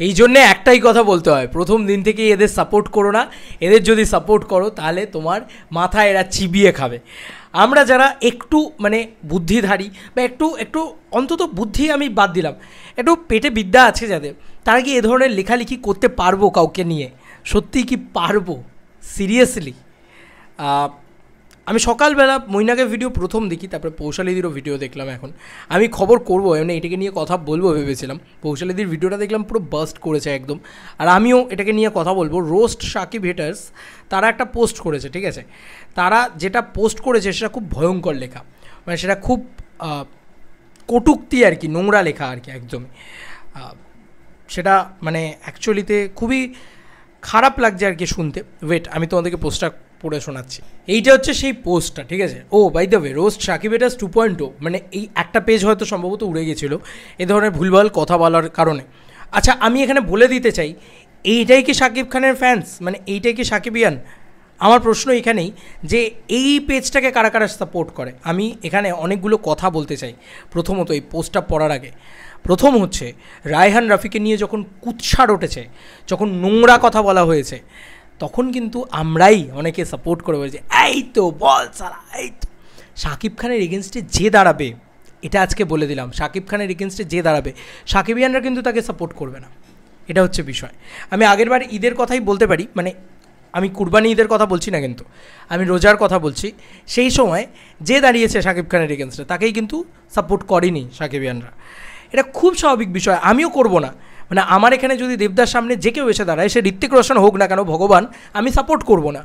এই জন্যে একটাই কথা বলতে হয়, প্রথম দিন থেকেই এদের সাপোর্ট করো না। এদের যদি সাপোর্ট করো তাহলে তোমার মাথায় এরা চিবিয়ে খাবে। আমরা যারা একটু মানে বুদ্ধিধারী বা একটু একটু অন্তত বুদ্ধি আমি বাদ দিলাম, একটু পেটে বিদ্যা আছে যাদের, তারা কি এ ধরনের লেখালেখি করতে পারবো কাউকে নিয়ে? সত্যিই কি পারবো? সিরিয়াসলি? আমি সকালবেলা মৈনাকের ভিডিও প্রথম দেখি, তারপরে পৌশালীদিরও ভিডিও দেখলাম। এখন আমি খবর করবো, মানে এটাকে নিয়ে কথা বলবো ভেবেছিলাম। পৌশালীদির ভিডিওটা দেখলাম পুরো বাস্ট করেছে একদম, আর আমিও এটাকে নিয়ে কথা বলবো। রোস্ট সাকিব হেটার্স তারা একটা পোস্ট করেছে, ঠিক আছে? তারা যেটা পোস্ট করেছে সেটা খুব ভয়ঙ্কর লেখা, মানে সেটা খুব কটূক্তি আর কি, নোংরা লেখা আর কি একদমই। সেটা মানে অ্যাকচুয়ালিতে খুবই খারাপ লাগছে আর কি শুনতে। ওয়েট, আমি তোমাদেরকে পোস্টটা পড়ে শোনাচ্ছি। এইটা হচ্ছে সেই পোস্টটা, ঠিক আছে? Oh by the way, roast Shakib haters 2.0, মানে এই একটা পেজ হয়তো সম্ভবত উড়ে গেছিলো এ ধরনের ভুলভাল কথা বলার কারণে। আচ্ছা, আমি এখানে বলে দিতে চাই, এইটাই কি সাকিব খানের ফ্যান্স? মানে এইটাই কি সাকিবিয়ান? আমার প্রশ্ন এখানেই যে এই পেজটাকে কারা কারা সাপোর্ট করে। আমি এখানে অনেকগুলো কথা বলতে চাই। প্রথমত, এই পোস্টটা পড়ার আগে প্রথম হচ্ছে, রায়হান রাফিকে নিয়ে যখন কুৎসার উঠেছে, যখন নোংরা কথা বলা হয়েছে, তখন কিন্তু আমরাই অনেকে সাপোর্ট করে বলছি এই তো বল সারা, এই তো। শাকিব খানের এগেনস্টে যে দাঁড়াবে, এটা আজকে বলে দিলাম, শাকিব খানের এগেনস্টে যে দাঁড়াবে, সাকিবিয়ানরা কিন্তু তাকে সাপোর্ট করবে না। এটা হচ্ছে বিষয়। আমি আগেরবার ঈদের কথাই বলতে পারি, মানে আমি কুরবানি ঈদের কথা বলছি না, কিন্তু আমি রোজার কথা বলছি। সেই সময় যে দাঁড়িয়েছে শাকিব খানের এগেনস্টে, তাকেই কিন্তু সাপোর্ট করেনি সাকিবিয়ানরা। এটা খুব স্বাভাবিক বিষয়, আমিও করব না। মানে আমার এখানে যদি দেবদার সামনে যে কেউ এসে দাঁড়ায়, সে ঋত্বিক রোশন হোক না কেন, ভগবান, আমি সাপোর্ট করব না।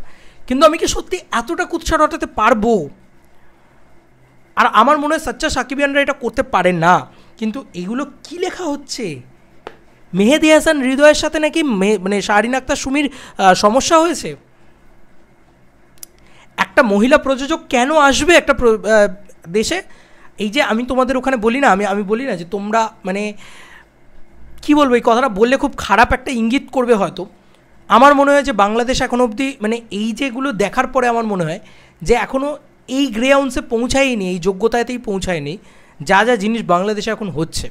কিন্তু আমি কি সত্যি এতটা কুৎসা রটাতে পারবো? আর আমার মনে হয় সাচ্চা সাকিবিয়ানরা এটা করতে পারে না। কিন্তু এগুলো কি লেখা হচ্ছে? মেহেদি হাসান হৃদয়ের সাথে নাকি মানে শাহরিন আক্তার সুমির সমস্যা হয়েছে। একটা মহিলা প্রযোজক কেন আসবে একটা দেশে? এই যে আমি তোমাদের ওখানে বলি না, আমি বলি না যে তোমরা মানে কী বলবো, এই কথাটা বললে খুব খারাপ একটা ইঙ্গিত করবে হয়তো। আমার মনে হয় যে বাংলাদেশ এখনও অবধি মানে এই যেগুলো দেখার পরে আমার মনে হয় যে এখনও এই গ্রে আউন্সে পৌঁছায়নি, এই যোগ্যতাতেই পৌঁছায়নি। যা যা জিনিস বাংলাদেশে এখন হচ্ছে,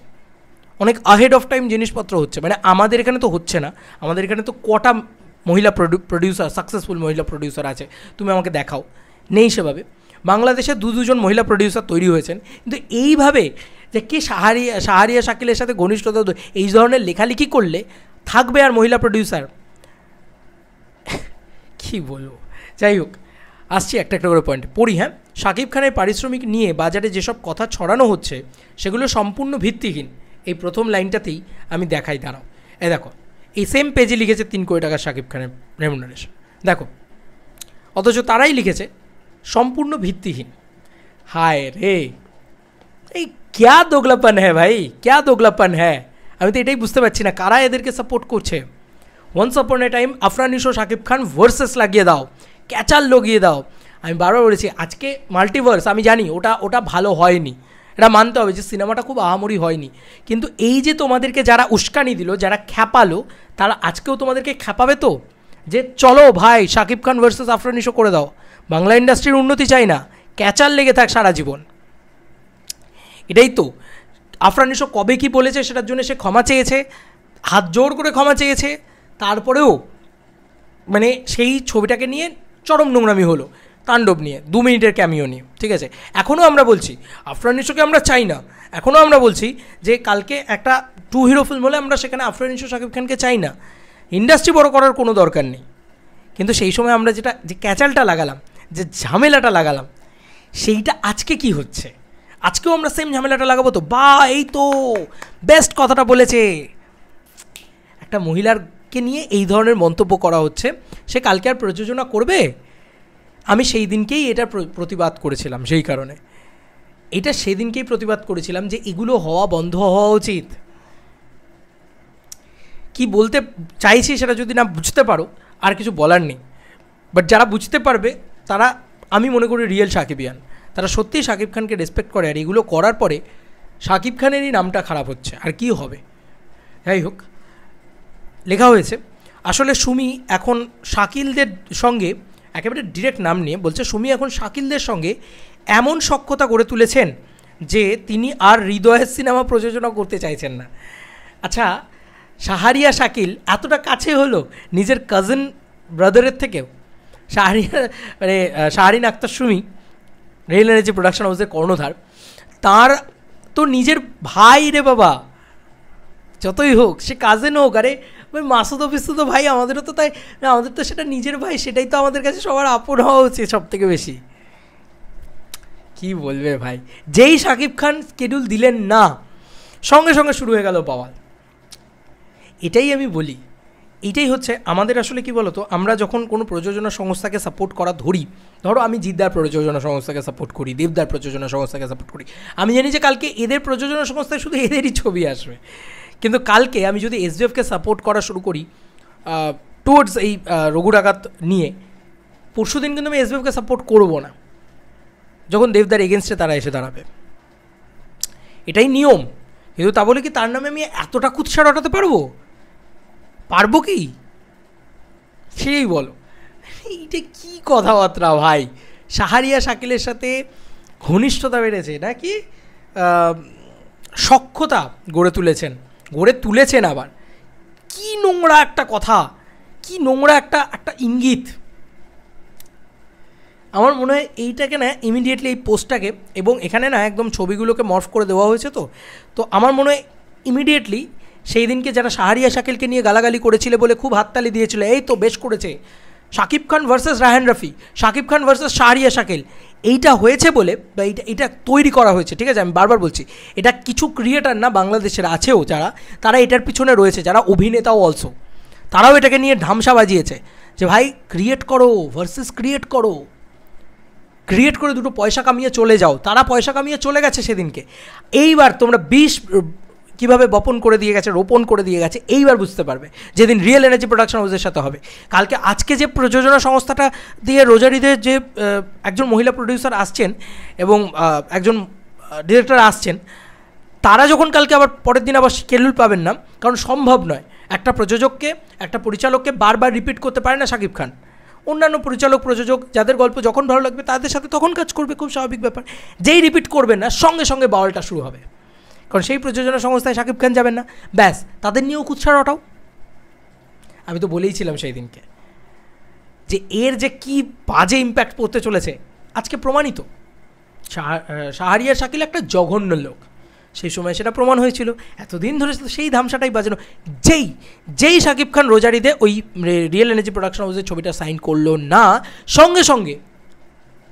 অনেক আহেড অফ টাইম জিনিসপত্র হচ্ছে। মানে আমাদের এখানে তো হচ্ছে না। আমাদের এখানে তো কটা মহিলা প্রডিউসার, সাকসেসফুল মহিলা প্রডিউসার আছে তুমি আমাকে দেখাও? নেই সেভাবে। বাংলাদেশে দুজন মহিলা প্রডিউসার তৈরি হয়েছেন, কিন্তু এইভাবে যে কে শাহরিয়া শাকিলের সাথে ঘনিষ্ঠতা, এই ধরনের লেখালেখি করলে থাকবে আর মহিলা প্রডিউসার? কী বলবো? যাই হোক, আসছি একটা একটা করে পয়েন্টে পড়ি। হ্যাঁ, শাকিব খানের পারিশ্রমিক নিয়ে বাজারে যেসব কথা ছড়ানো হচ্ছে সেগুলো সম্পূর্ণ ভিত্তিহীন। এই প্রথম লাইনটাতেই আমি দেখাই, দাঁড়াও। দেখো, এই সেম পেজে লিখেছে 3 কোটি টাকা শাকিব খানের রেমুনারেশন। দেখো, অথচ তারাই লিখেছে সম্পূর্ণ ভিত্তিহীন। হায় রে, এই ক্যা দোগলাপন হ্যাঁ ভাই, ক্যা দোগলাপন হ্যাঁ? আমি তো এটাই বুঝতে পারছি না কারা এদেরকে সাপোর্ট করছে। Once upon a time Afran Nisho Shakib Khan versus লাগিয়ে দাও, ক্যাচাল লগিয়ে দাও। আমি বারবার বলেছি আজকে মাল্টিভার্স, আমি জানি ওটা ভালো হয়নি, এটা মানতে হবে যে সিনেমাটা খুব আহামরি হয়নি। কিন্তু এই যে তোমাদেরকে যারা উস্কানি দিল, যারা খ্যাপালো, তারা আজকেও তোমাদেরকে খ্যাপাবে তো, যে চলো ভাই শাকিব খান ভার্সেস আফরান নিশো করে দাও। বাংলা ইন্ডাস্ট্রির উন্নতি চাই না, ক্যাচাল লেগে থাক সারা জীবন। এটাই তো। আফরান নিশো কবে কী বলেছে সেটার জন্য সে ক্ষমা চেয়েছে, হাত জোর করে ক্ষমা চেয়েছে। তারপরেও মানে সেই ছবিটাকে নিয়ে চরম নোংরামি হলো, তাণ্ডব নিয়ে 2 মিনিটের ক্যামিও নিয়ে, ঠিক আছে? এখনও আমরা বলছি আফরান নিশোকে আমরা চাই না। এখনও আমরা বলছি যে কালকে একটা 2 হিরো ফিল্ম হলে আমরা সেখানে আফরান নিশো শাকিব খানকে চাই না। ইন্ডাস্ট্রি বড় করার কোনো দরকার নেই। কিন্তু সেই সময় আমরা যে ক্যাচালটা লাগালাম, যে ঝামেলাটা লাগালাম, সেইটা আজকে কি হচ্ছে? আজকেও আমরা সেম ঝামেলাটা লাগাবো তো? বা এই তো বেস্ট কথাটা বলেছে। একটা মহিলাকে নিয়ে এই ধরনের মন্তব্য করা হচ্ছে, সে কালকে আর প্রযোজনা করবে? আমি সেই দিনকেই এটা প্রতিবাদ করেছিলাম। সেই কারণে এটা সেদিনকেই প্রতিবাদ করেছিলাম যে এগুলো হওয়া বন্ধ হওয়া উচিত। কি বলতে চাইছি সেটা যদি না বুঝতে পারো, আর কিছু বলার নেই। বাট যারা বুঝতে পারবে তারা, আমি মনে করি রিয়েল সাকিবিয়ান, তারা সত্যিই শাকিব খানকে রেসপেক্ট করে। আর এগুলো করার পরে শাকিব খানেরই নামটা খারাপ হচ্ছে, আর কি হবে? যাই হোক, লেখা হয়েছে আসলে সুমি এখন শাকিলদের সঙ্গে, একেবারে ডিরেক্ট নাম নিয়ে বলছে, সুমি এখন শাকিলদের সঙ্গে এমন সখ্যতা গড়ে তুলেছেন যে তিনি আর হৃদয়ের সিনেমা প্রযোজনা করতে চাইছেন না। আচ্ছা, শাহরিয়া শাকিল এতটা কাছে হলো নিজের কাজিন ব্রাদারের থেকেও। মানে Shahrin Akter Sumi, real energy production হাউসের কর্ণধার, তার তো নিজের ভাই রে বাবা, যতই হোক সে কাজিন হোক। আরে ভাই মাসুদ অফিস তো ভাই আমাদেরও তো, তাই আমাদের তো সেটা নিজের ভাই, সেটাই তো আমাদের কাছে সবার আপন হওয়া উচিত সব থেকে বেশি। কি বলবে ভাই, যেই শাকিব খান স্কেডিউল দিলেন না, সঙ্গে সঙ্গে শুরু হয়ে গেল বাওয়াল। এটাই আমি বলি, এইটাই হচ্ছে আমাদের আসলে কি বলতো, আমরা যখন কোনো প্রযোজনা সংস্থাকে সাপোর্ট করা ধরি, ধরো আমি জিদ্দার প্রযোজনা সংস্থাকে সাপোর্ট করি, দেবদার প্রযোজনা সংস্থাকে সাপোর্ট করি, আমি জানি যে কালকে এদের প্রযোজনা সংস্থায় শুধু এদেরই ছবি আসবে, কিন্তু কালকে আমি যদি এসডিএফকে সাপোর্ট করা শুরু করি টুয়ার্ডস এই রঘু ডাকাত নিয়ে, পরশু দিন কিন্তু আমি এসডিএফকে সাপোর্ট করবো না যখন দেবদার এগেনস্টে তারা এসে দাঁড়াবে। এটাই নিয়ম। কিন্তু তা বলে কি তার নামে আমি এতটা কুৎসা রটাতে পারবো কি? সেই বলো, এইটা কী কথাবার্তা ভাই। শাহরিয়া শাকিলের সাথে ঘনিষ্ঠতা বেড়েছে নাকি সখ্যতা গড়ে তুলেছেন আবার। কি নোংরা একটা কথা, কি নোংরা একটা ইঙ্গিত। আমার মনে হয় এইটাকে না ইমিডিয়েটলি এই পোস্টটাকে, এবং এখানে না একদম ছবিগুলোকে মর্ফ করে দেওয়া হয়েছে, তো আমার মনে হয় ইমিডিয়েটলি সেই দিনকে যারা শাহরিয়া শাকিলকে নিয়ে গালাগালি করেছিল বলে খুব হাততালি দিয়েছিল, এই তো বেশ করেছে, শাকিব খান ভার্সেস রায়হান রাফি, শাকিব খান ভার্সেস শাহরিয়া শাকিল, এইটা হয়েছে বলে, বা এটা তৈরি করা হয়েছে, ঠিক আছে, আমি বারবার বলছি, এটা কিছু ক্রিয়েটার না বাংলাদেশের আছেও যারা, তারা এটার পিছনে রয়েছে, যারা অভিনেতাও অলসো, তারাও এটাকে নিয়ে ঢামসা বাজিয়েছে যে ভাই ক্রিয়েট করো ভার্সেস ক্রিয়েট করে দুটো পয়সা কামিয়ে চলে যাও। তারা পয়সা কামিয়ে চলে গেছে সেদিনকে, এইবার তোমরা বিষ কীভাবে রোপণ করে দিয়ে গেছে এইবার বুঝতে পারবে যেদিন রিয়েল এনার্জি প্রোডাকশন হাউসের সাথে হবে। আজকে যে প্রযোজনা সংস্থাটা দিয়ে রোজারিদের যে একজন মহিলা প্রডিউসার আসছেন এবং একজন ডিরেক্টর আসছেন, তারা যখন কালকে আবার পরের দিন আবার শিডিউল পাবেন না, কারণ সম্ভব নয়, একটা পরিচালককে বারবার রিপিট করতে পারে না শাকিব খান। অন্যান্য প্রযোজক যাদের গল্প যখন ভালো লাগবে তাদের সাথে তখন কাজ করবে, খুব স্বাভাবিক ব্যাপার। যেই রিপিট করবেন না, সঙ্গে সঙ্গে বাওয়ালটা শুরু হবে, কারণ সেই প্রযোজনা সংস্থায় শাকিব খান যাবেন না, ব্যাস তাদের নিয়েও কুৎসা রটাও। আমি তো বলেইছিলাম সেই দিনকে যে এর যে কি বাজে ইম্প্যাক্ট পড়তে চলেছে, আজকে প্রমাণিত। শাহরিয়ার শাকিল একটা জঘন্য লোক, সেই সময় সেটা প্রমাণ হয়েছিল। এতদিন ধরে সেই ধামসাটাই বাজানো। যেই শাকিব খান রোজারিতে ওই রিয়েল এনার্জি প্রোডাকশন হাউসের ছবিটা সাইন করলো না, সঙ্গে সঙ্গে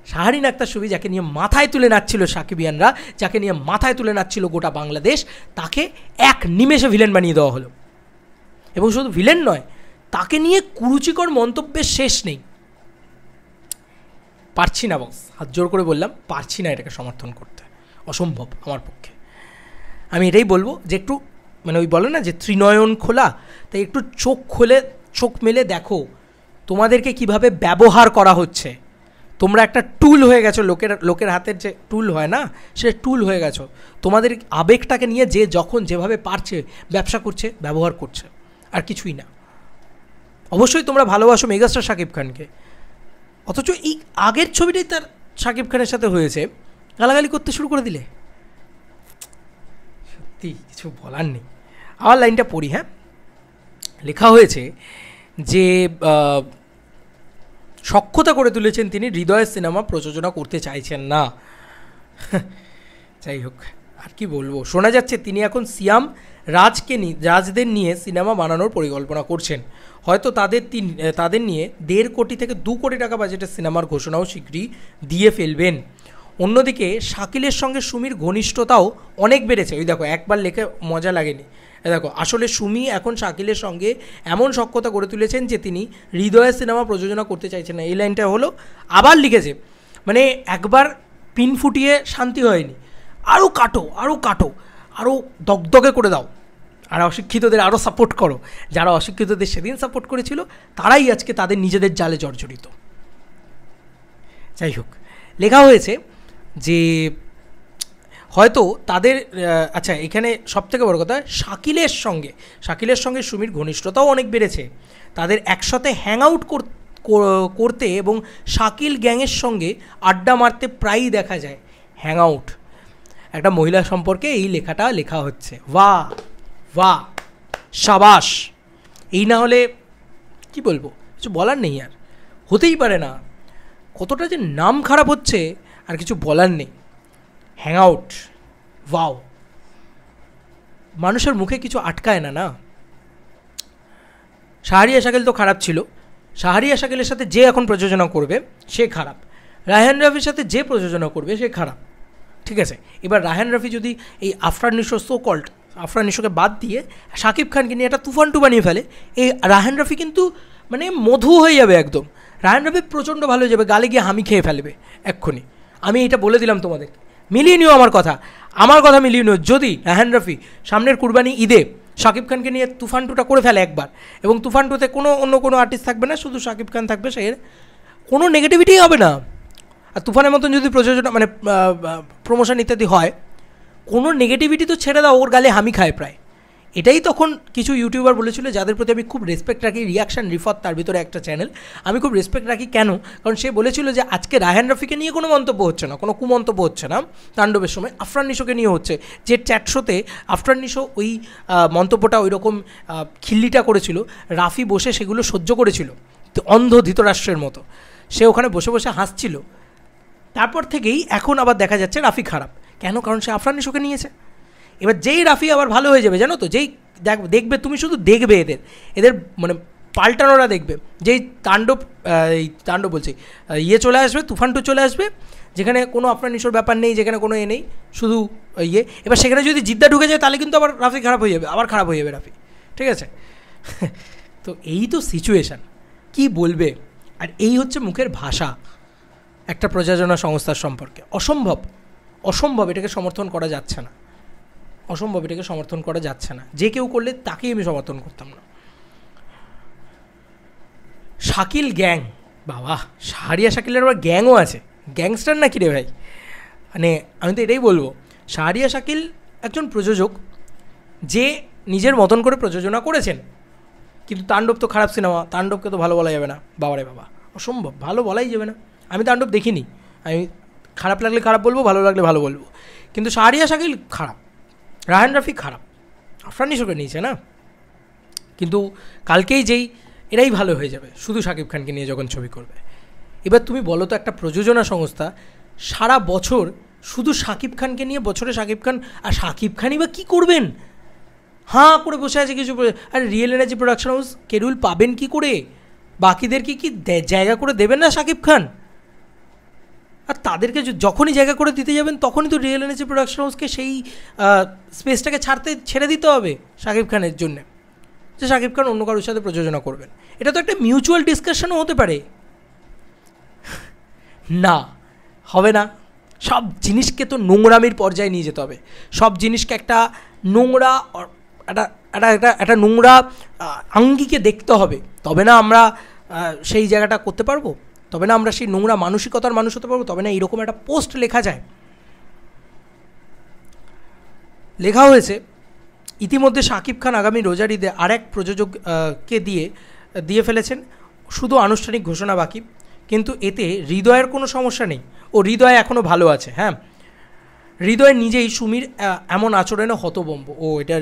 শাহরিন আক্তার সুবি, যাকে নিয়ে মাথায় তুলে নাচছিল সাকিবিয়ানরা, যাকে নিয়ে মাথায় তুলে নাচছিল গোটা বাংলাদেশ, তাকে এক নিমেষে ভিলেন বানিয়ে দেওয়া হলো। এবং শুধু ভিলেন নয়, তাকে নিয়ে কুরুচিকর মন্তব্যের শেষ নেই। পারছি না বস, হাত জোর করে বললাম, পারছি না এটাকে সমর্থন করতে, অসম্ভব আমার পক্ষে। আমি এটাই বলবো যে একটু মানে ওই বলে না যে ত্রিনয়ন খোলা, তাই একটু চোখ মেলে দেখো তোমাদেরকে কিভাবে ব্যবহার করা হচ্ছে। তোমরা একটা টুল হয়ে গেছো, লোকের হাতের যে টুল হয় না, সে টুল হয়ে গেছো। তোমাদের আবেগটাকে নিয়ে যে যখন যেভাবে পারছে ব্যবসা করছে, ব্যবহার করছে, আর কিছুই না। অবশ্যই তোমরা ভালোবাসো মেগাস্টার শাকিব খানকে, অথচ এই আগের ছবিটাই তার শাকিব খানের সাথে হয়েছে, গালাগালি করতে শুরু করে দিলে, সত্যি কিছু বলার নেই। আমার লাইনটা পড়ি, হ্যাঁ। লেখা হয়েছে যে সখ্যতা করে তুলেছেন তিনি, হৃদয়ের সিনেমা প্রযোজনা করতে চাইছেন না। যাই হোক, আর কি বলবো। শোনা যাচ্ছে তিনি এখন সিয়াম রাজদের নিয়ে সিনেমা বানানোর পরিকল্পনা করছেন। হয়তো তাদের নিয়ে 1.5 কোটি থেকে 2 কোটি টাকা বাজেটের সিনেমার ঘোষণাও শীঘ্রই দিয়ে ফেলবেন। অন্যদিকে শাকিলের সঙ্গে সুমির ঘনিষ্ঠতাও অনেক বেড়েছে। ওই দেখো, একবার লেখে মজা লাগেনি, দেখো আসলে সুমি এখন শাকিলের সঙ্গে এমন সখ্যতা গড়ে তুলেছেন যে তিনি হৃদয়ের সিনেমা প্রযোজনা করতে চাইছেন না। এই লাইনটা হলো, আবার লিখেছে, মানে একবার পিন ফুটিয়ে শান্তি হয়নি, আরও কাটো, আরও দগদগে করে দাও, আর অশিক্ষিতদের আরও সাপোর্ট করো। যারা অশিক্ষিতদের সেদিন সাপোর্ট করেছিল তারাই আজকে তাদের নিজেদের জালে জর্জরিত। যাই হোক, লেখা হয়েছে যে হয়তো তাদের, আচ্ছা এখানে সবথেকে বড় কথা, শাকিলের সঙ্গে সুমির ঘনিষ্ঠতাও অনেক বেড়েছে। তাদের একসাথে হ্যাং আউট করতে এবং শাকিল গ্যাংয়ের সঙ্গে আড্ডা মারতে প্রায়ই দেখা যায়। হ্যাং আউট, একটা মহিলা সম্পর্কে এই লেখাটা লেখা হচ্ছে। বাহ, সাবাস। এই না হলে কি বলবো, কিছু বলার নেই আর, হতেই পারে না। কতটা যে নাম খারাপ হচ্ছে আর কিছু বলার নেই। হ্যাং আউট, ওয়াও, মানুষের মুখে কিছু আটকায় না। শাহরিয়া শাকিল তো খারাপ ছিল, শাহরিয়া শাকিলের সাথে যে এখন প্রযোজনা করবে সে খারাপ, রায়হান রাফির সাথে যে প্রযোজনা করবে সে খারাপ, ঠিক আছে। এবার রায়হান রাফি যদি এই আফরান নিশো কল্ড আফরান নিশোকে বাদ দিয়ে শাকিব খানকে নিয়ে একটা তুফান টু বানিয়ে ফেলে, এই রায়হান রাফি কিন্তু মানে মধু হয়ে যাবে একদম। রায়হান রাফি প্রচণ্ড ভালো হয়ে যাবে, গালে গিয়ে হামি খেয়ে ফেলবে এক্ষুনি। আমি এটা বলে দিলাম তোমাদের, মিলিয়ে নিও আমার কথা মিলিয়ে নিও। যদি রায়হান রাফি সামনের কুরবানি ঈদে শাকিব খানকে নিয়ে তুফান টুটা করে ফেলে একবার, এবং তুফান টুতে অন্য কোনো আর্টিস্ট থাকবে না, শুধু শাকিব খান থাকবে, সে কোনো নেগেটিভিটি হবে না। আর তুফানের মতন যদি প্রযোজনা মানে প্রমোশন ইত্যাদি হয়, কোনো নেগেটিভিটি তো ছেড়ে দাও, ওর গালে হামি খায় প্রায়। এটাই তখন কিছু ইউটিউবার বলেছিল, যাদের প্রতি আমি খুব রেসপেক্ট রাখি, রিয়াকশান রিফত তার ভিতরে একটা চ্যানেল, আমি খুব রেসপেক্ট রাখি। কেন? কারণ সে বলেছিল যে আজকে রায়হান রাফিকে নিয়ে কোনো মন্তব্য হচ্ছে না, কোনো কুমন্তব্য হচ্ছে না তাণ্ডবের সময়, আফরান নিশোকে নিয়ে হচ্ছে। যে চ্যাট শোতে আফরান নিশো ওই মন্তব্যটা ওই রকম খিল্লিটা করেছিল, রাফি বসে সেগুলো সহ্য করেছিল অন্ধ ধৃতরাষ্ট্রের মতো, সে ওখানে বসে বসে হাসছিল। তারপর থেকেই এখন আবার দেখা যাচ্ছে রাফি খারাপ। কেন? কারণ সে আফরান নিশোকে নিয়েছে। এবার যেই রাফি আবার ভালো হয়ে যাবে, জানো তো, যেই দেখবে, তুমি শুধু দেখবে এদের মানে পাল্টানোরা দেখবে, যেই তাণ্ডব বলছি চলে আসবে, তুফান টু চলে আসবে, যেখানে কোনো আফরান নিশোর ব্যাপার নেই, যেখানে কোনো নেই, শুধু এবার সেখানে যদি জিদ্দা ঢুকে যায় তাহলে কিন্তু আবার রাফি খারাপ হয়ে যাবে, আবার খারাপ হয়ে যাবে রাফি, ঠিক আছে। তো এই তো সিচুয়েশান, কি বলবে। আর এই হচ্ছে মুখের ভাষা একটা প্রযোজনা সংস্থার সম্পর্কে। অসম্ভব, এটাকে সমর্থন করা যাচ্ছে না, এটাকে সমর্থন করা যাচ্ছে না। যে কেউ করলে তাকেই আমি সমর্থন করতাম না। শাকিল গ্যাং, বাবা, শাহরিয়া শাকিলের আবার গ্যাংও আছে, গ্যাংস্টার না কি রে ভাই। মানে আমি তো এটাই বলবো, শাহরিয়া শাকিল একজন প্রযোজক যে নিজের মতন করে প্রযোজনা করেছেন, কিন্তু তাণ্ডব তো খারাপ সিনেমা, তাণ্ডবকে তো ভালো বলা যাবে না, বাবারে বাবা, অসম্ভব, ভালো বলাই যাবে না। আমি তাণ্ডব দেখিনি, আমি খারাপ লাগলে খারাপ বলবো, ভালো লাগলে ভালো বলবো। কিন্তু শাহরিয়া শাকিল খারাপ, রায়হান রাফি খারাপ, আফরান নিশোকে নিয়েছে না। কিন্তু কালকেই এরাই ভালো হয়ে যাবে শুধু শাকিব খানকে নিয়ে যখন ছবি করবে। এবার তুমি বলো তো, একটা প্রযোজনা সংস্থা সারা বছর শুধু শাকিব খানকে নিয়ে, বছরে শাকিব খান, আর শাকিব খানই বা কী করবেন, হাঁ করে বসে আছে কিছু। আর রিয়েল এনার্জি প্রোডাকশন হাউস কেরুল পাবেন কি করে, বাকিদের কি জায়গা করে দেবেন না শাকিব খান? আর তাদেরকে যখনই জায়গা করে দিতে যাবেন তখনই তো রিয়েল এনার্জি প্রোডাকশন হাউসকে সেই স্পেসটাকে ছেড়ে দিতে হবে শাকিব খানের জন্যে, যে শাকিব খান অন্য কারোর সাথে প্রযোজনা করবেন। এটা তো একটা মিউচুয়াল ডিসকাশনও হতে পারে না, হবে না। সব জিনিসকে তো নোংরামির পর্যায়ে নিয়ে যেতে হবে, সব জিনিসকে একটা নোংরা একটা নোংরা আঙ্গিকে দেখতে হবে, তবে না আমরা সেই জায়গাটা করতে পারবো, তবে না আমরা সেই নোংরা মানসিকতার মানুষ হতে পারবো, তবে না এইরকম একটা পোস্ট লেখা যায়। লেখা হয়েছে ইতিমধ্যে শাকিব খান আগামী রোজার ঈদে আরেক প্রযোজককে দিয়ে ফেলেছেন, শুধু আনুষ্ঠানিক ঘোষণা বাকি। কিন্তু এতে হৃদয়ের কোনো সমস্যা নেই, ও হৃদয় এখনও ভালো আছে। হ্যাঁ, হৃদয় নিজেই সুমির এমন আচরণে হতভম্ব। ও এটা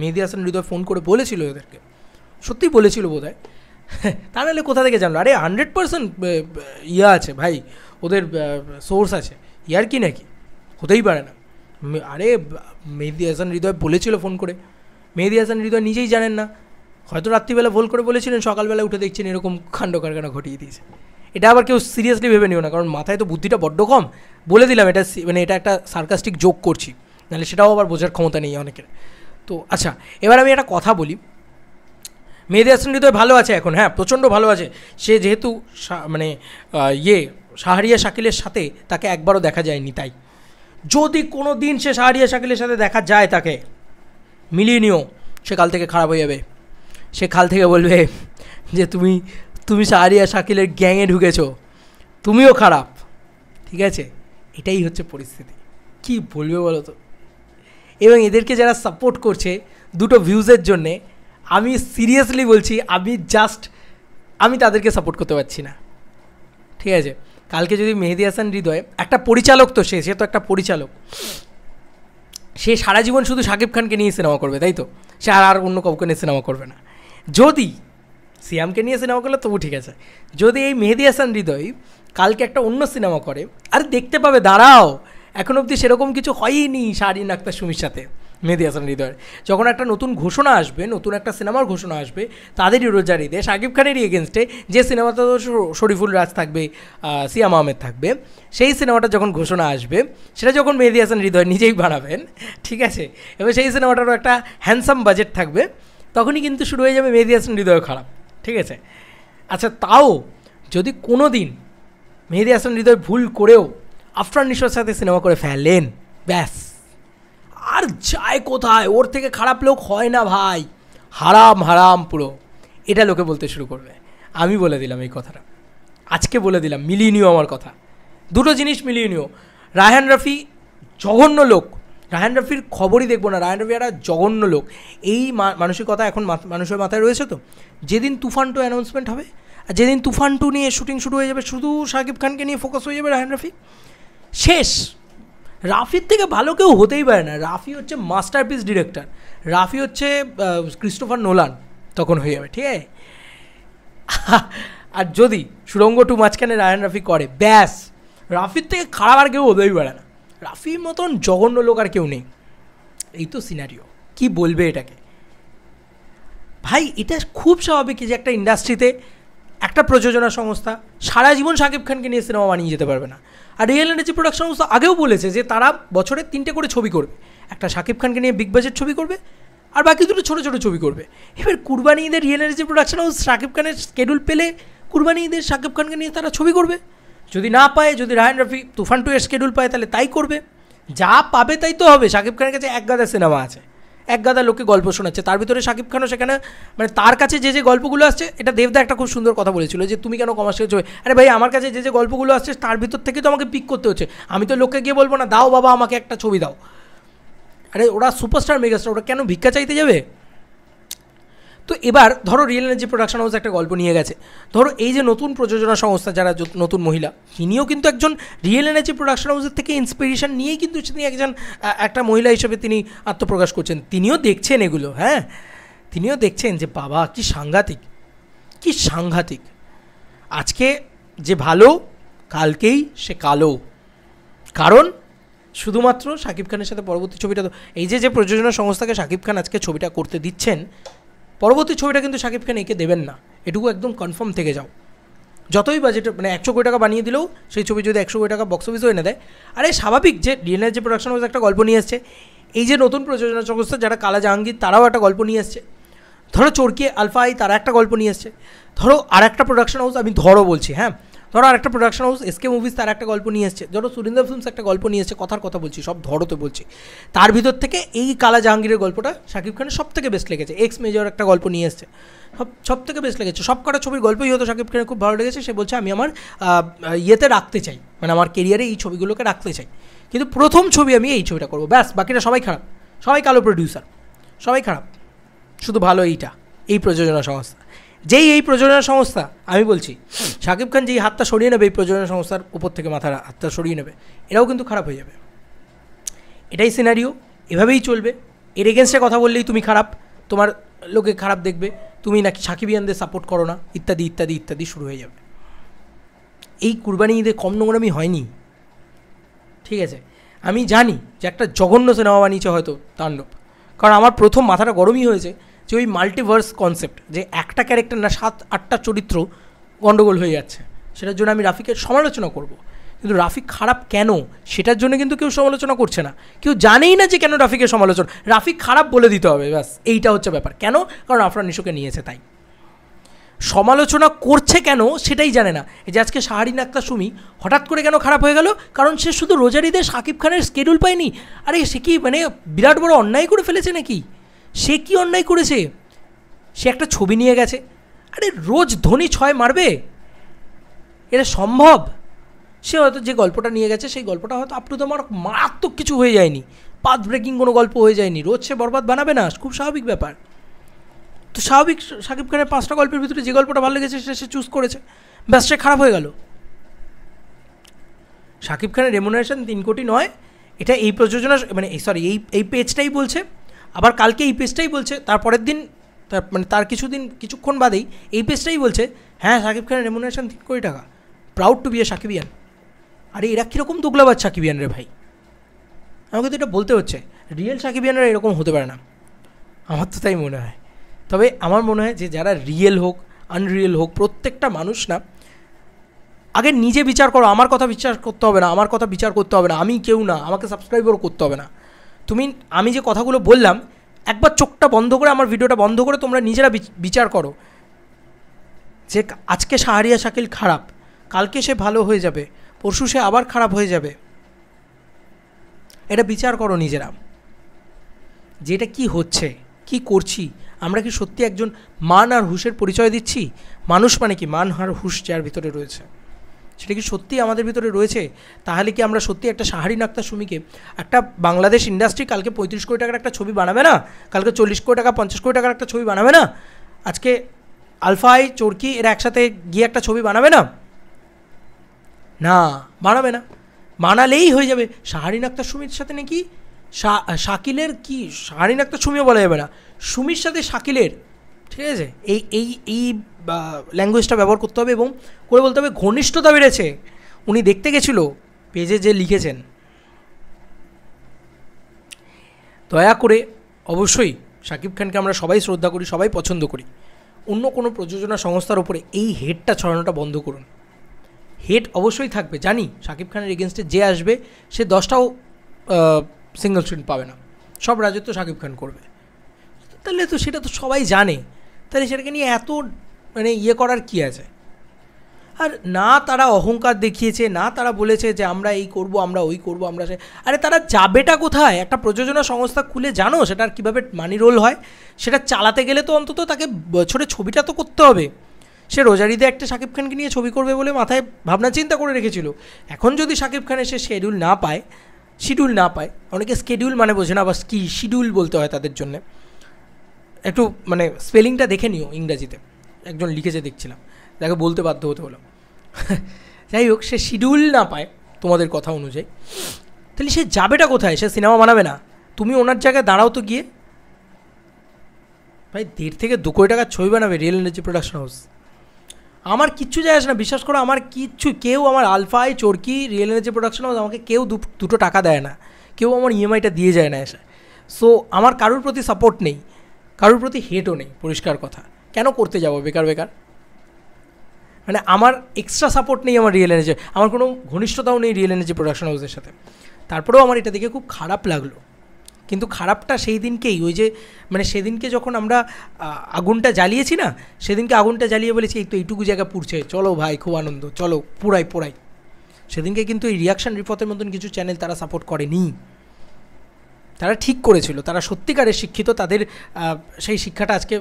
মেহেদী হাসান হৃদয় ফোন করে বলেছিল ওদেরকে, সত্যিই বলেছিল বোধ হয়, তা নাহলে কোথা থেকে জানলো? আরে 100% আছে ভাই, ওদের সোর্স আছে, ইয়ার কি নাকি, হতেই পারে না। আরে মেহেদী হাসান হৃদয় বলেছিল ফোন করে, মেহেদী হাসান হৃদয় নিজেই জানেন না, হয়তো রাত্রিবেলা ভুল করে বলেছিলেন, সকালবেলা উঠে দেখছেন এরকম কাণ্ড কারখানা ঘটিয়ে দিয়েছে। এটা আবার কেউ সিরিয়াসলি ভেবে নিও না, কারণ মাথায় তো বুদ্ধিটা বড্ড কম। বলে দিলাম এটা মানে এটা একটা সার্কাস্টিক জোক করছি, নাহলে সেটাও আবার বোঝার ক্ষমতা নেই অনেকের। তো আচ্ছা, এবার আমি একটা কথা বলি, মেহেদী হাসান হৃদয় ভালো আছে এখন, হ্যাঁ প্রচণ্ড ভালো আছে। সে যেহেতু মানে শাহরিয়া শাকিলের সাথে তাকে একবারও দেখা যায়নি, তাই যদি কোনো দিন সে শাহরিয়া শাকিলের সাথে দেখা যায় তাকে মিলিয়ে নিও, সে কাল থেকে খারাপ হয়ে যাবে। সে কাল থেকে বলবে যে তুমি শাহরিয়া শাকিলের গ্যাংয়ে ঢুকেছো, তুমিও খারাপ, ঠিক আছে। এটাই হচ্ছে পরিস্থিতি, কি বলবে বলো তো। এবং এদেরকে যারা সাপোর্ট করছে দুটো ভিউজের জন্যে, আমি সিরিয়াসলি বলছি, আমি তাদেরকে সাপোর্ট করতে পারছি না, ঠিক আছে। কালকে যদি মেহেদী হাসান হৃদয়, একটা পরিচালক তো সে তো একটা পরিচালক, সে সারা জীবন শুধু শাকিব খানকে নিয়ে সিনেমা করবে, তাই তো? সে আর অন্য কাউকে নিয়ে সিনেমা করবে না। যদি সিয়ামকে নিয়ে সিনেমা করলে তবু ঠিক আছে, যদি এই মেহেদী হাসান হৃদয় কালকে একটা অন্য সিনেমা করে, আরে দেখতে পাবে, দাঁড়াও, এখন অবধি সেরকম কিছু হয়ইনি শাহরিন আক্তার সুমির সাথে মেহেদী হাসান হৃদয়ের। যখন একটা নতুন ঘোষণা আসবে, নতুন একটা সিনেমার ঘোষণা আসবে তাদেরই রোজার ঈদে শাকিব খানেরই এগেনস্টে, যে সিনেমাটা তো শরীফুল রাজ থাকবে, সিয়াম আহমেদ থাকবে, সেই সিনেমাটা যখন ঘোষণা আসবে, সেটা যখন মেহেদী হাসান হৃদয় নিজেই বানাবেন, ঠিক আছে, এবার সেই সিনেমাটারও একটা হ্যান্ডসাম বাজেট থাকবে, তখনই কিন্তু শুরু হয়ে যাবে মেহেদী হাসান হৃদয় খারাপ, ঠিক আছে। আচ্ছা, তাও যদি কোনো দিন মেহেদী হাসান হৃদয় ভুল করেও আফরান নিশোর সাথে সিনেমা করে ফেলেন, ব্যাস আর যায় কোথায়, ওর থেকে খারাপ লোক হয় না ভাই, হারাম হারাম পুরো, এটা লোকে বলতে শুরু করবে। আমি বলে দিলাম এই কথাটা, আজকে বলে দিলাম, মিলিয়ে নিও আমার কথা, দুটো জিনিস মিলিয়ে নিও। রায়হান রাফি জঘন্য লোক, রায়হান রাফির খবরই দেখবো না, রায়হান রাফি একটা জঘন্য লোক, এই মানসিকতা এখন মানুষের মাথায় রয়েছে। তো যেদিন তুফান 2 অ্যানাউন্সমেন্ট হবে, আর যেদিন তুফান 2 নিয়ে শুটিং শুরু হয়ে যাবে, শুধু শাকিব খানকে নিয়ে ফোকাস হয়ে যাবে রায়হান রাফি, শেষ। রাফির থেকে ভালো কেউ হতেই পারে না, রাফি হচ্ছে মাস্টারপিস ডিরেক্টর, রাফি হচ্ছে ক্রিস্টোফার নোলান তখন হয়ে যাবে, ঠিক আছে। আর যদি সুড়ঙ্গ 2 মাঝখানে রায়হান রাফি করে, ব্যাস, রাফির থেকে খারাপ আর কেউ হতেই পারে না, রাফির মতন জঘন্য লোক আর কেউ নেই। এই তো সিনারিও, কি বলবে এটাকে ভাই, এটা খুব স্বাভাবিক যে একটা ইন্ডাস্ট্রিতে একটা প্রযোজনা সংস্থা সারা জীবন শাকিব খানকে নিয়ে সিনেমা বানিয়ে যেতে পারবে না। আর রিয়েল এনার্জি প্রোডাকশন সংস্থা আগেও বলেছে যে তারা বছরে 3টে করে ছবি করবে, একটা শাকিব খানকে নিয়ে বিগ বাজেট ছবি করবে, আর বাকি দুটো ছোটো ছোটো ছবি করবে। এবার কুরবানি ঈদের real energy production house Shakib খানের স্কেডিউল পেলে কুরবানি ঈদের শাকিব খানকে নিয়ে তারা ছবি করবে, যদি না পায়, যদি রায়হান রাফি তুফান 2 এর স্কেডিউল পায়, তাহলে তাই করবে, যা পাবে তাই তো হবে। শাকিব খানের কাছে এক গাদা সিনেমা আছে, এক গাদা লোককে গল্প শোনাচ্ছে, তার ভিতরে শাকিব খানও সেখানে, মানে তার কাছে যে যে গল্পগুলো আসছে, এটা দেবদা একটা খুব সুন্দর কথা বলেছিল যে তুমি কেন কমার্শিয়াল ছবি, আরে ভাই আমার কাছে যে যে গল্পগুলো আসছে তার ভিতর থেকে তো আমাকে পিক করতে হচ্ছে, আমি তো লোককে গিয়ে বলবো না দাও বাবা আমাকে একটা ছবি দাও, আরে ওরা সুপারস্টার মেগাস্টার, ওরা কেন ভিক্ষা চাইতে যাবে। তো এবার ধরো রিয়েল এনার্জি প্রোডাকশন হাউস একটা গল্প নিয়ে গেছে, ধরো এই যে নতুন প্রযোজনা সংস্থা যারা নতুন মহিলা, তিনিও কিন্তু একজন রিয়েল এনার্জি প্রোডাকশন হাউসের থেকে ইন্সপিরেশন নিয়েই কিন্তু তিনি একজন একটা মহিলা হিসেবে তিনি আত্মপ্রকাশ করছেন, তিনিও দেখছেন এগুলো, হ্যাঁ তিনিও দেখছেন যে বাবা কি সাংঘাতিক, কি সাংঘাতিক, আজকে যে ভালো কালকেই সে কালো, কারণ শুধুমাত্র শাকিব খানের সাথে পরবর্তী ছবিটা, তো এই যে প্রযোজনা সংস্থাকে শাকিব খান আজকে ছবিটা করতে দিচ্ছেন, পরবর্তী ছবিটা কিন্তু শাকিব খান একে দেবেন না, এটুকু একদম কনফার্ম থেকে যাও। যতই বাজেট, মানে 100 কোটি টাকা বানিয়ে দিলেও সেই ছবি যদি 100 কোটি টাকা বক্স অফিসও এনে দেয়, আরে স্বাভাবিক যে ডিএনএর যে প্রোডাকশন হাউস একটা গল্প নিয়ে এসছে, এই যে নতুন প্রযোজনা সংস্থা যারা কালা জাহাঙ্গীর তারাও একটা গল্প নিয়ে এসছে, ধরো চরকি আলফা আই তারা একটা গল্প নিয়ে এসছে, ধরো আর একটা প্রোডাকশন হাউস, আমি ধরো বলছি, হ্যাঁ ধরো আর একটা প্রোডাকশন হাউস এসকে মুভিজ তার একটা গল্প নিয়ে এসছে, ধরো সুরিন্দর ফিল্মস একটা গল্প নিয়ে এসছে, কথার কথা বলছি, সব ধরোতে বলছি, তার ভিতর থেকে এই কালা জাহাঙ্গীরের গল্পটা শাকিব খানের সব থেকে বেস্ট লেগেছে, এক্স মেজর একটা গল্প নিয়ে এসছে, সব থেকে বেস্ট লেগেছে, সব কটা ছবির গল্পই হয়তো শাকিব খানের খুব ভালো লেগেছে, সে বলছে আমি আমার ইয়েতে রাখতে চাই, মানে আমার কেরিয়ারে এই ছবিগুলোকে রাখতে চাই, কিন্তু প্রথম ছবি আমি এই ছবিটা করবো, ব্যাস বাকিটা সবাই খারাপ, সবাই কালো প্রডিউসার, সবাই খারাপ, শুধু ভালো এইটা, এই প্রযোজনা সংস্থা, যেই এই প্রযোজনা সংস্থা, আমি বলছি শাকিব খান যেই হাতটা সরিয়ে নেবে এই প্রযোজনা সংস্থার উপর থেকে, মাথার হাতটা সরিয়ে নেবে, এরাও কিন্তু খারাপ হয়ে যাবে, এটাই সিনারিও, এভাবেই চলবে। এর এগেনস্টে কথা বললেই তুমি খারাপ, তোমার লোকে খারাপ দেখবে, তুমি নাকি সাকিবিয়ানদের সাপোর্ট করো না, ইত্যাদি ইত্যাদি ইত্যাদি শুরু হয়ে যাবে। এই কুরবানি ঈদে কম নোংরামি হয়নি, ঠিক আছে, আমি জানি যে একটা জঘন্য সিনেমা বানিয়েছে হয়তো তাণ্ডব, কারণ আমার প্রথম মাথাটা গরমই হয়েছে যে ওই মাল্টিভার্স কনসেপ্ট, যে একটা ক্যারেক্টার না 7-8টা চরিত্র গণ্ডগোল হয়ে যাচ্ছে, সেটার জন্য আমি রাফিকের সমালোচনা করব, কিন্তু রাফিক খারাপ কেন সেটার জন্য কিন্তু কেউ সমালোচনা করছে না, কেউ জানেই না যে কেন রাফিকের সমালোচনা, রাফিক খারাপ বলে দিতে হবে ব্যাস, এইটা হচ্ছে ব্যাপার, কেন, কারণ আফরান নিশোকে নিয়েছে তাই, সমালোচনা করছে কেন সেটাই জানে না। এই যে আজকে শাহরিন আক্তার সুমি হঠাৎ করে কেন খারাপ হয়ে গেল, কারণ সে শুধু রোজার ঈদে শাকিব খানের স্কেডিউল পায়নি, আরে সে কি মানে বিরাট বড় অন্যায় করে ফেলেছে নাকি, সে কি অন্যায় করেছে, সে একটা ছবি নিয়ে গেছে, আরে রোজ ধোনি 6 মারবে, এটা সম্ভব, সে হয়তো যে গল্পটা নিয়ে গেছে সেই গল্পটা হয়তো আপ টু দ্য মার্ক মারাত্মক কিছু হয়ে যায়নি, পাথ ব্রেকিং কোনো গল্প হয়ে যায়নি, রোজ সে বরবাদ বানাবে না, খুব স্বাভাবিক ব্যাপার। তো স্বাভাবিক শাকিব খানের 5টা গল্পের ভিতরে যে গল্পটা ভালো লেগেছে সেটা সে চুজ করেছে, ব্যাস সে খারাপ হয়ে গেল। শাকিব খানের রেমুনারেশন 3 কোটি নয়, এটা এই প্রযোজনা মানে এই পেজটাই বলছে, আবার কালকে এই পেজটাই বলছে, তারপরের দিন তার কিছুক্ষণ বাদেই এই পেজটাই বলছে হ্যাঁ শাকিব খানের রেমুনারেশন 3 কোটি টাকা, প্রাউড টু বি এ সাকিবিয়ান। আরে এরা কীরকম দুগলাবাজ সাকিবিয়ান রে ভাই, আমাকে তো এটা বলতে হচ্ছে। রিয়েল সাকিবিয়ানরা এরকম হতে পারে না, আমার তো তাই মনে হয়। তবে আমার মনে হয় যে যারা রিয়েল হোক আনরিয়েল হোক, প্রত্যেকটা মানুষ না আগে নিজে বিচার করো। আমার কথা বিচার করতে হবে না, আমার কথা বিচার করতে হবে না, আমি কেউ না, আমাকে সাবস্ক্রাইবও করতে হবে না। আমি যে কথাগুলো বললাম একবার চোখটা বন্ধ করে, আমার ভিডিওটা বন্ধ করে তোমরা নিজেরা বিচার করো যে আজকে শাহরিয়া শাকিল খারাপ, কালকে সে ভালো হয়ে যাবে, পরশু সে আবার খারাপ হয়ে যাবে। এটা বিচার করো নিজেরা যে এটা কী হচ্ছে, কি করছি আমরা। কি সত্যি একজন মান আর হুঁশের পরিচয় দিচ্ছি? মানুষ মানে কি মান আর হুঁশ যার ভিতরে রয়েছে, সেটা কি সত্যি আমাদের ভিতরে রয়েছে? তাহলে কি আমরা সত্যি একটা শাহরিন আক্তার সুমিকে, একটা বাংলাদেশ ইন্ডাস্ট্রি কালকে 35 কোটি টাকার একটা ছবি বানাবে না, কালকে 40 কোটি টাকা 50 কোটি টাকার একটা ছবি বানাবে না, আজকে আলফাই চরকি এরা একসাথে গিয়ে একটা ছবি বানাবে না? না, বানাবে না। বানালেই হয়ে যাবে শাহরিন আক্তার সুমির সাথে নাকি শাকিলের, কি শাহরিন আক্তার সুমিও বলা যাবে না, সুমির সাথে শাকিলের, ঠিক আছে, এই ল্যাঙ্গুয়েজটা ব্যবহার করতে হবে এবং করে বলতে হবে ঘনিষ্ঠতা বেড়েছে। উনি দেখতে গেছিল পেজে যে লিখেছেন। দয়া করে অবশ্যই শাকিব খানকে আমরা সবাই শ্রদ্ধা করি, সবাই পছন্দ করি, অন্য কোনো প্রযোজনা সংস্থার ওপরে এই হেটটা ছড়ানোটা বন্ধ করুন। হেট অবশ্যই থাকবে, জানি শাকিব খানের এগেনস্টে যে আসবে সে 10টাও সিঙ্গল স্ক্রিন পাবে না, সব রাজত্ব শাকিব খান করবে। তাহলে তো সেটা তো সবাই জানে, তাহলে সেটাকে নিয়ে এত করার কী আছে? আর না তারা অহংকার দেখিয়েছে, না তারা বলেছে যে আমরা এই করব, আমরা ওই করব, আমরা সে, আরে তারা যাবেটা কোথায়? একটা প্রযোজনা সংস্থা খুলে জানো সেটার কীভাবে মানি রোল হয়, সেটা চালাতে গেলে তো অন্তত তাকে বছরে ছবিটা তো করতে হবে। সে রোজারিতে একটা শাকিব খানকে নিয়ে ছবি করবে বলে মাথায় ভাবনা চিন্তা করে রেখেছিল। এখন যদি শাকিব খানের সে শিডিউল না পায়, অনেকে স্কেডিউল বোঝে না, বা কি শিডিউল বলতে হয় তাদের জন্যে, একটু স্পেলিংটা দেখে নিও ইংরাজিতে, একজন লিখেছে দেখছিলাম, তাকে বলতে বাধ্য হতে হলো। যাই হোক, সে শিডিউল না পায় তোমাদের কথা অনুযায়ী, তাহলে সে যাবেটা কোথায়? সে সিনেমা বানাবে না, তুমি ওনার জায়গায় দাঁড়াও তো গিয়ে। ভাই 1.5 থেকে 2 কোটি টাকার ছবি বানাবে রিয়েল এনার্জি প্রোডাকশন হাউস, আমার কিচ্ছু যায় আসে না, বিশ্বাস করো, আমার কিচ্ছু, কেউ আমার আলফাই চরকি রিয়েল এনার্জি প্রোডাকশন হাউস আমাকে কেউ দুটো টাকা দেয় না, কেউ আমার ইএমআইটা দিয়ে যায় না এসে। সো আমার কারোর প্রতি সাপোর্ট নেই, কারোর প্রতি হেটও নেই, পরিষ্কার কথা। কেন করতে যাবো বেকার? আমার এক্সট্রা সাপোর্ট নেই আমার রিয়েল এনার্জি, আমার কোনো ঘনিষ্ঠতাও নেই রিয়েল এনার্জি প্রোডাকশন হাউসের সাথে। তারপরেও আমার এটা দেখে খুব খারাপ লাগলো, কিন্তু খারাপটা সেই দিনকেই, ওই যে সেদিনকে যখন আমরা আগুনটা জ্বালিয়েছি না, সেদিনকে আগুনটা জ্বালিয়ে বলেছি এই তো এইটুকু জায়গা পুড়ছে, চলো ভাই খুব আনন্দ, চলো পোড়াই। সেদিনকে কিন্তু এই রিয়াকশান রিপোর্টের মতন কিছু চ্যানেল তারা সাপোর্ট করেনি, তারা ঠিক করেছিল, তারা সত্যিকারের শিক্ষিত, তাদের সেই শিক্ষাটা আজকে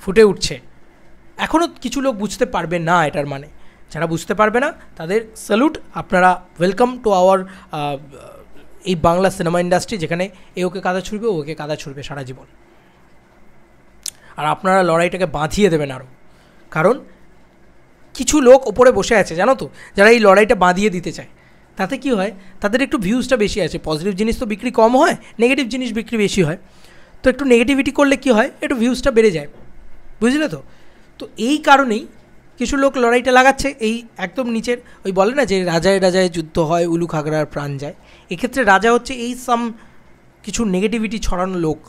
ফুটে উঠছে। এখনও কিছু লোক বুঝতে পারবে না এটার যারা বুঝতে পারবে না তাদের স্যালুট, আপনারা ওয়েলকাম টু আওয়ার এই বাংলা সিনেমা ইন্ডাস্ট্রি, যেখানে ওকে কাদা ছুড়বে, ওকে কাদা ছুড়বে সারা জীবন। আর আপনারা লড়াইটাকে বাঁধিয়ে দেবেন আরও, কারণ কিছু লোক ওপরে বসে আছে জানো তো, যারা এই লড়াইটা বাঁধিয়ে দিতে চায়। তাতে কি হয়, তাদের একটু ভিউজটা বেশি আছে, পজিটিভ জিনিস তো বিক্রি কম হয়, নেগেটিভ জিনিস বিক্রি বেশি হয়। তো একটু নেগেটিভিটি করলে কি হয়, একটু ভিউজটা বেড়ে যায়, বুঝলে তো? তো এই কারণেই কিছু লোক লড়াইটা লাগাচ্ছে এই একদম নিচের, ওই বলে না যে রাজায় যুদ্ধ হয়, উলু খাগড়ার প্রাণ যায়। এক্ষেত্রে রাজা হচ্ছে এই কিছু নেগেটিভিটি ছড়ানো লোক,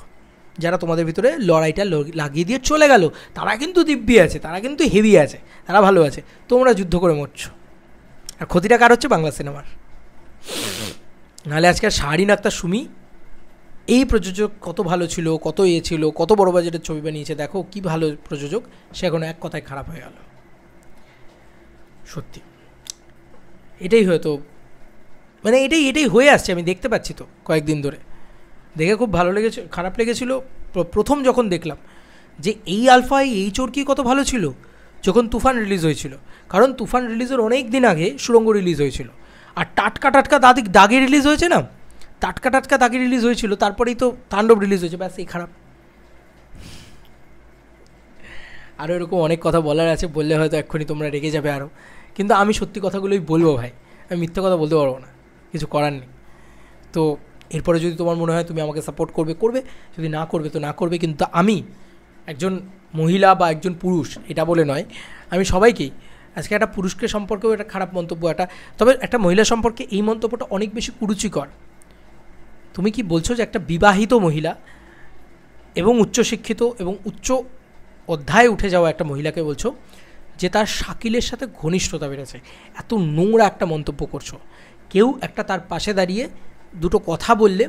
যারা তোমাদের ভিতরে লড়াইটা লাগিয়ে দিয়ে চলে গেল। তারা কিন্তু দিব্যি আছে, তারা কিন্তু হেভি আছে, তারা ভালো আছে, তোমরা যুদ্ধ করে মরছো। আর ক্ষতিটা কার হচ্ছে? বাংলা সিনেমার। নাহলে আজকে শাহরিন আক্তার সুমি এই প্রযোজক কত ভালো ছিল, কত ছিল, কত বড় বাজেটের ছবি বানিয়েছে, দেখো কি ভালো প্রযোজক, সে এখন এক কথায় খারাপ হয়ে গেল। সত্যি এটাই হয়তো এটাই হয়ে আসছে, আমি দেখতে পাচ্ছি তো কয়েকদিন ধরে। দেখে খুব ভালো লেগেছে, খারাপ লেগেছিল প্রথম যখন দেখলাম যে এই আলফাই এই চরকি কত ভালো ছিল যখন তুফান রিলিজ হয়েছিল, কারণ তুফান রিলিজের অনেক দিন আগে সুড়ঙ্গ রিলিজ হয়েছিল, আর টাটকা দাগে রিলিজ হয়েছে না, টাটকা দাগে রিলিজ হয়েছিল, তারপরেই তো তাণ্ডব রিলিজ হয়েছে, ব্যাস এই খারাপ। আরও এরকম অনেক কথা বলার আছে, বললে হয়তো এক্ষুনি তোমরা রেগে যাবে আরও, কিন্তু আমি সত্যি কথাগুলোই বলবো ভাই, আমি মিথ্যা কথা বলতে পারবো না, কিছু করার নেই। তো এরপরে যদি তোমার মনে হয় তুমি আমাকে সাপোর্ট করবে করবে, যদি না করবে তো না করবে। কিন্তু আমি একজন মহিলা বা একজন পুরুষ এটা বলে নয়, আমি সবাইকেই আজকে একটা পুরুষকে সম্পর্কেও একটা খারাপ মন্তব্য, তবে একটা মহিলা সম্পর্কে এই মন্তব্যটা অনেক বেশি কুরুচিকর। তুমি কি বলছো যে একটা বিবাহিত মহিলা এবং উচ্চশিক্ষিত এবং উচ্চ অধ্যায়ে উঠে যাওয়া একটা মহিলাকে বলছো যে তার শাকিলের সাথে ঘনিষ্ঠতা বেড়েছে? এত নোংরা একটা মন্তব্য করছো। কেউ একটা তার পাশে দাঁড়িয়ে দুটো কথা বললে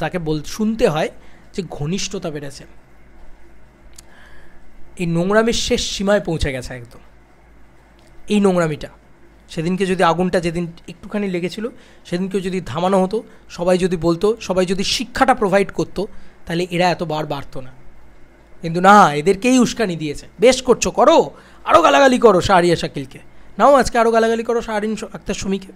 তাকে শুনতে হয় যে ঘনিষ্ঠতা বেড়েছে। এই নোংরামির শেষ সীমায় পৌঁছে গেছে একদম এই নোংরামিটা। সেদিনকে যদি আগুনটা যেদিন একটুখানি লেগেছিল সেদিনকেও যদি থামানো হতো, সবাই যদি বলতো, সবাই যদি শিক্ষাটা প্রোভাইড করতো, তাহলে এরা এতবার বাড়তো না। কিন্তু না, এদেরকেই উস্কানি দিয়েছে। বেশ করছো, করো, আরও গালাগালি করো শাহরিয়া শাকিলকে, নাও আজকে আরও গালাগালি করো শাহরিন আক্তার সুমিকে,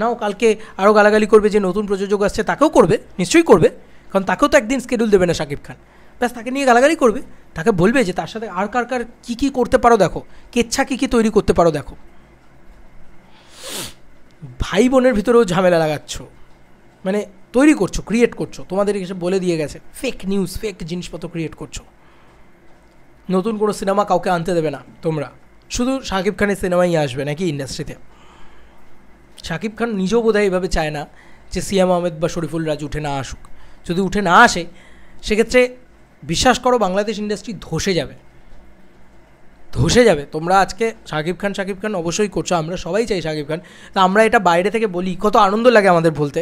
নাও কালকে আরও গালাগালি করবে যে নতুন প্রযোজক আসছে তাকেও করবে, নিশ্চয়ই করবে, কারণ তাকেও তো একদিন স্কেডিউল দেবে না শাকিব খান, ব্যাস তাকে নিয়ে গালাগালি করবে, তাকে বলবে যে তার সাথে আর কার কী কী করতে পারো দেখো, কেচ্ছা কী কী তৈরি করতে পারো দেখো। ভাই বোনের ভিতরেও ঝামেলা লাগাচ্ছ, মানে তৈরি করছো, ক্রিয়েট করছো, তোমাদের এসে বলে দিয়ে গেছে, ফেক নিউজ, ফেক জিনিসপত্র ক্রিয়েট করছো। নতুন কোনো সিনেমা কাউকে আনতে দেবে না তোমরা, শুধু শাকিব খানের সিনেমাই আসবে নাকি ইন্ডাস্ট্রিতে? শাকিব খান নিজেও বোধহয় এইভাবে চায় না যে সিয়াম আহমেদ বা শরীফুল রাজ উঠে না আসুক। যদি উঠে না আসে সেক্ষেত্রে বিশ্বাস করো বাংলাদেশ ইন্ডাস্ট্রি ধসে যাবে। তোমরা আজকে শাকিব খান অবশ্যই করছো, আমরা সবাই চাই শাকিব খান, তা আমরা এটা বাইরে থেকে বলি, কত আনন্দ লাগে আমাদের বলতে,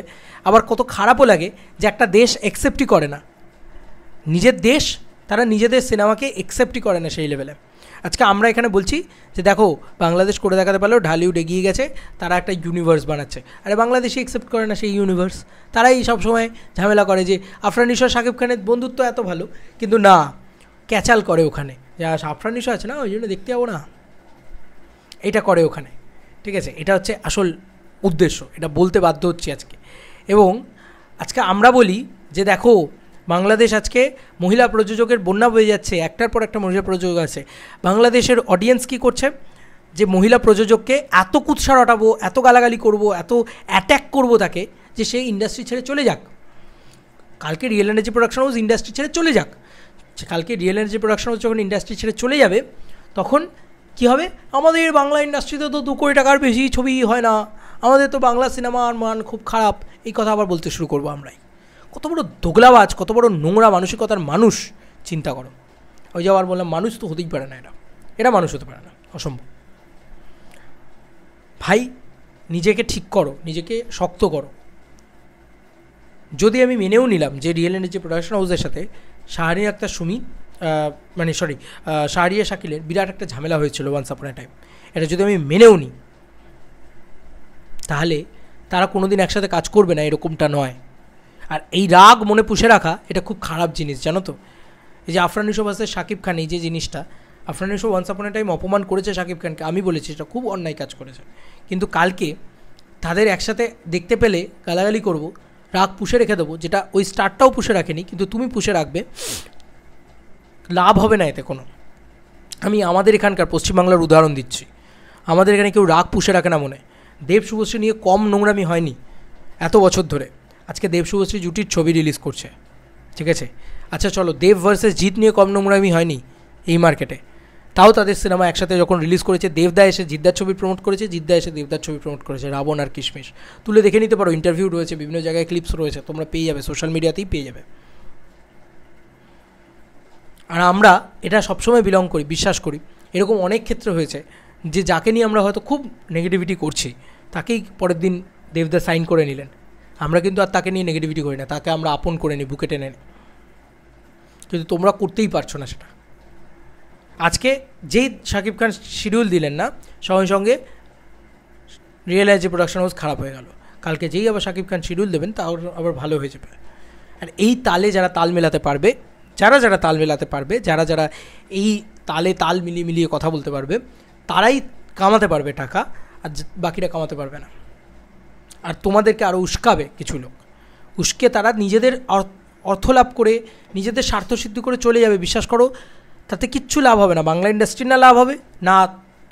আবার কত খারাপও লাগে যে একটা দেশ অ্যাকসেপ্টই করে না নিজের দেশ, তারা নিজেদের সিনেমাকে অ্যাকসেপ্টই করে না সেই লেভেলে। আজকে আমরা এখানে বলছি যে দেখো বাংলাদেশ করে দেখাতে পারলেও ঢালিউড এগিয়ে গেছে, তারা একটা ইউনিভার্স বানাচ্ছে, আরে বাংলাদেশই অ্যাকসেপ্ট করে না সেই ইউনিভার্স। তারাই সবসময় ঝামেলা করে যে আফরান নিশো শাকিব খানের বন্ধুত্ব এত ভালো, কিন্তু না, ক্যাচাল করে ওখানে যে আফরান নিশো আছে না ওই জন্য দেখতে যাবো না, এটা করে ওখানে। ঠিক আছে, এটা হচ্ছে আসল উদ্দেশ্য, এটা বলতে বাধ্য হচ্ছি আজকে। এবং আজকে আমরা বলি যে দেখো বাংলাদেশ আজকে মহিলা প্রযোজকের বন্যা বয়ে যাচ্ছে, একটার পর একটা মহিলা প্রযোজক আছে। বাংলাদেশের অডিয়েন্স কী করছে যে মহিলা প্রযোজককে এত কুৎসা রটাবো, এত গালাগালি করব, এত অ্যাট্যাক করব তাকে যে সেই ইন্ডাস্ট্রি ছেড়ে চলে যাক। কালকে real energy production house industry ছেড়ে চলে যাক, কালকে রিয়েল এনার্জি প্রোডাকশন হাউস যখন ইন্ডাস্ট্রি ছেড়ে চলে যাবে তখন কী হবে? আমাদের বাংলা ইন্ডাস্ট্রিতে তো 2 কোটি টাকার বেশি ছবি হয় না, আমাদের তো বাংলা সিনেমার মান খুব খারাপ, এই কথা আবার বলতে শুরু করবো আমরাই। কত বড় দোগলাবাজ, কত বড় নোংরা মানসিকতার মানুষ, চিন্তা করো। ওই যে আবার বললাম মানুষ তো হতেই পারে না, এটা মানুষ হতে পারে না, অসম্ভব। ভাই নিজেকে ঠিক করো, নিজেকে শক্ত করো। যদি আমি মেনেও নিলাম যে রিয়েল এনার্জি প্রোডাকশন হাউসের সাথে শাহরিয়া আক্তার সুমি শাহরিয়া শাকিলের বিরাট একটা ঝামেলা হয়েছিল ওয়ান্স আপন এ টাইম, এটা যদি আমি মেনেও নিই, তাহলে তারা কোনো দিন একসাথে কাজ করবে না এরকমটা নয়। আর এই রাগ মনে পুষে রাখা এটা খুব খারাপ জিনিস, জানো তো। এই যে আফরান নিশো ভার্সেস শাকিব খান, এই যে জিনিসটা, Afran Nisho once upon a time অপমান করেছে শাকিব খানকে, আমি বলেছি এটা খুব অন্যায় কাজ করেছে, কিন্তু কালকে তাদের একসাথে দেখতে পেলে গালাগালি করব, রাগ পুষে রেখে দেবো, যেটা ওই স্টারটাও পুষে রাখেনি, কিন্তু তুমি পুষে রাখবে, লাভ হবে না এতে কোনো। আমি আমাদের এখানকার পশ্চিমবাংলার উদাহরণ দিচ্ছি, আমাদের এখানে কেউ রাগ পুষে রাখে না মনে। দেব শুভশ্রী নিয়ে কম নোংরামি হয়নি এত বছর ধরে, আজকে দেব শুভশ্রী জুটির ছবি রিলিজ করছে, ঠিক আছে। আচ্ছা চলো, দেব ভার্সেস জিৎ নিয়ে কম নোংরামি হয়নি এই মার্কেটে, তাও তাদের সিনেমা একসাথে যখন রিলিজ করেছে, দেবদা এসে জিদ্দার ছবি প্রমোট করেছে, জিদ্দা এসে দেবদার ছবি প্রমোট করেছে, রাবণ আর কিশমিশ। তুলে দেখে নিতে পারো, ইন্টারভিউ রয়েছে, বিভিন্ন জায়গায় ক্লিপস রয়েছে, তোমরা পেয়ে যাবে, সোশ্যাল মিডিয়াতেই পেয়ে যাবে। আর আমরা এটা সবসময় বিলং করি, বিশ্বাস করি, এরকম অনেক ক্ষেত্রে হয়েছে যে যাকে নিয়ে আমরা হয়তো খুব নেগেটিভিটি করছি, তাকেই পরের দিন দেবদা সাইন করে নিলেন। আমরা কিন্তু আর তাকে নিয়ে নেগেটিভিটি করি না, তাকে আমরা আপন করে নিই, বুকে টেনে নিই, কিন্তু তোমরা করতেই পারছো না সেটা। আজকে যেই শাকিব খান শিডিউল দিলেন না, সঙ্গে সঙ্গে রিয়েল এনার্জি প্রোডাকশন হাউস খারাপ হয়ে গেল। কালকে যেই আবার শাকিব খান শিডিউল দেবেন তাও আবার ভালো হয়ে যাবে। আর এই তালে যারা তাল মেলাতে পারবে, যারা তাল মেলাতে পারবে, যারা এই তালে তাল মিলিয়ে মিলিয়ে কথা বলতে পারবে, তারাই কামাতে পারবে টাকা, আর বাকিরা কামাতে পারবে না। আর তোমাদেরকে আরও উস্কাবে কিছু লোক, উস্কে তারা নিজেদের অর্থ লাভ করে, নিজেদের স্বার্থসিদ্ধি করে চলে যাবে। বিশ্বাস করো, তাতে কিচ্ছু লাভ হবে না, বাংলা ইন্ডাস্ট্রির না লাভ হবে না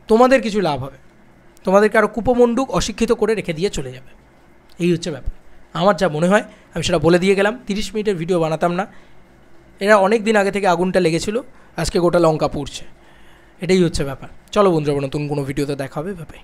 তোমাদের কিছু লাভ হবে, তোমাদেরকে আরও কুপমণ্ডুক অশিক্ষিত করে রেখে দিয়ে চলে যাবে। এই হচ্ছে ব্যাপার। আমার যা মনে হয় আমি সেটা বলে দিয়ে গেলাম। 30 মিনিটের ভিডিও বানাতাম না, এরা অনেক দিন আগে থেকে আগুনটা লেগেছিল, আজকে গোটা লঙ্কা পুড়ছে, এটাই হচ্ছে ব্যাপার। চলো বন্ধুরা, নতুন কোনো ভিডিওতে দেখা হবে, ব্যাপারে।